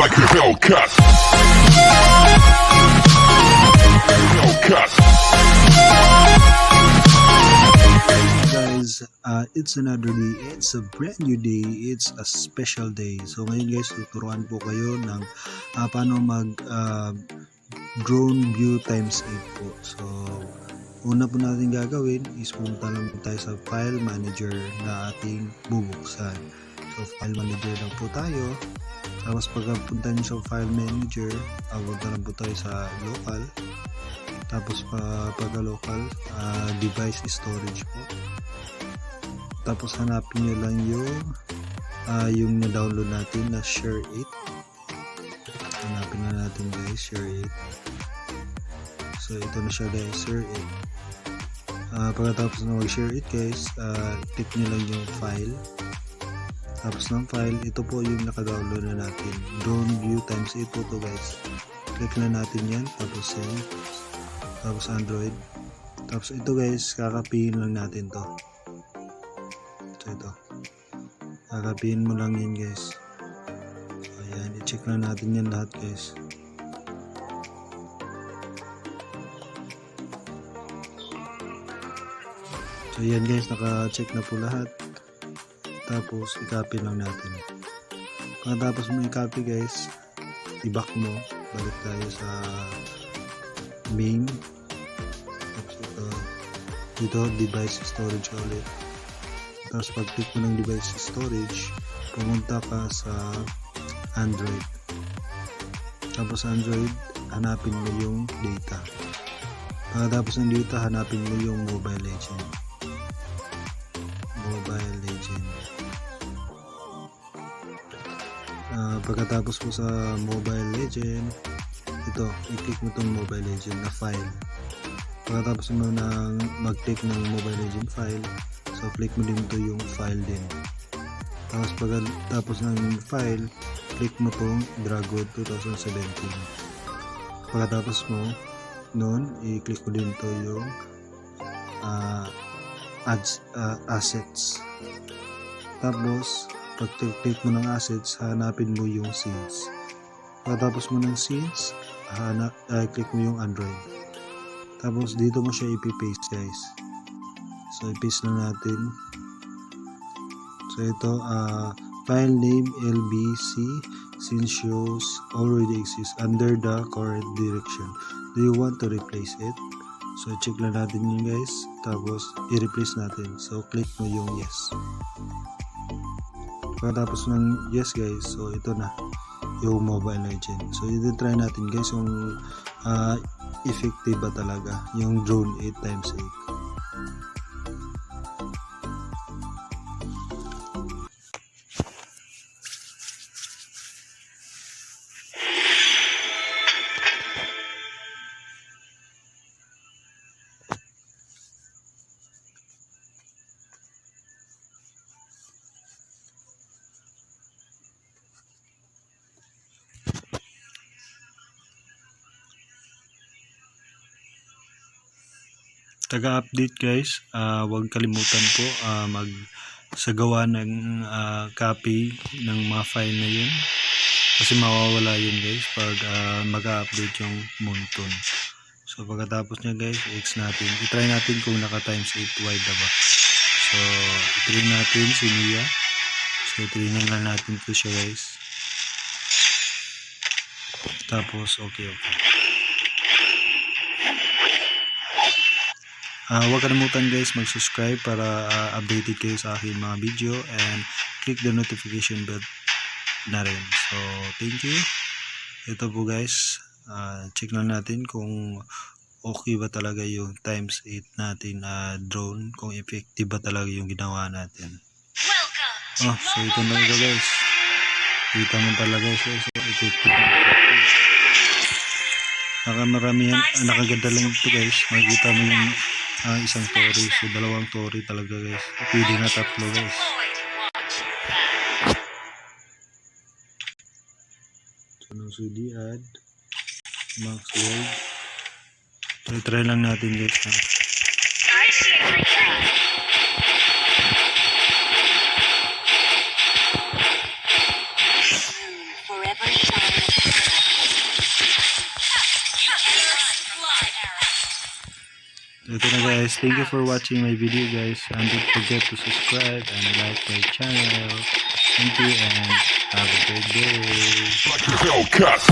like a Hellcat. Hellcat. Guys, it's another day. It's a brand new day. It's a special day. So ngayon guys, tuturuan po kayo ng paano mag drone view times 8 po. So una po natin gagawin is pumunta lang po tayo sa file manager na ating bubuksan. So file manager lang po tayo. Tapos pagpunta nyo sa file manager, punta lang po tayo sa local. Tapos pagka local, device storage po. Tapos hanapin nyo lang yung na-download natin na Share It. Hanapin na natin guys, Share It. So ito na siya guys, Share It. Pagkatapos na mag-share it guys, click nyo lang yung file. Tapos ng file, ito po yung naka-download na natin. Drone view times 8 po to guys. Click na natin yan, tapos send. Tapos Android. Tapos ito guys, kakapihin lang natin to. So ito. Kakapihin mo lang yan guys. So ayan, i-check na natin yan lahat guys. So yan guys, naka-check na po lahat. Tapos i-copy lang natin. Pagkatapos mo i-copy guys, i-back mo. Balik tayo sa main. Tapos dito device storage ulit. Tapos pag click mo ng device storage, pumunta ka sa Android. Tapos Android, hanapin mo yung data. Pagkatapos ng data, hanapin mo yung Mobile Legend. Mobile Legend. Pagkatapos mo sa Mobile Legend, ito, i-click mo itong Mobile Legend na file. Pagkatapos mo nang mag-click ng Mobile Legend file, so click mo din ito yung file din. Tapos pagkatapos ng file, click mo itong Dragon 2017. Pagkatapos mo noon, i-click mo din ito yung assets. Tapos pag click mo ng assets, hanapin mo yung scenes. Pagkatapos mo ng scenes, click mo yung Android. Tapos dito mo siya ipipaste guys. So ipaste na natin. So ito, file name LBC scene shows already exists under the current direction. Do you want to replace it? So check lang natin yun guys. Tapos i-replace natin. So click mo yung yes. Pagkatapos ng yes guys, so ito na yung Mobile Legend. So i-try natin guys yung effective ba talaga yung drone 8 times 8. Taga-update guys, huwag kalimutan po magsagawa ng copy ng mga file na yun kasi mawawala yun guys pag mag-update yung Moonton. So pagkatapos nya guys, i-X natin, i-try natin kung naka times 8 wide na ba. So i-try natin si Mia. So i-try lang natin ito siya guys. Tapos okay. Huwag kalimutan guys mag-subscribe para updated kayo sa aking mga video and click the notification bell na rin. So thank you. Ito po guys, check lang natin kung okay ba talaga yung times 8 natin drone, kung effective ba talaga yung ginawa natin. So ito na ito guys, kita mo talaga so effective. Nakamaramihan, nakaganda lang ito guys, makikita mo yung isang tori, so dalawang tori talaga guys, pwede na tatlo guys. So nang CD add max wide, so try lang natin guys Forever shine. ito na guys. Thank you for watching my video guys. And don't forget to subscribe and like my channel. Thank you and have a great day. Hellcat.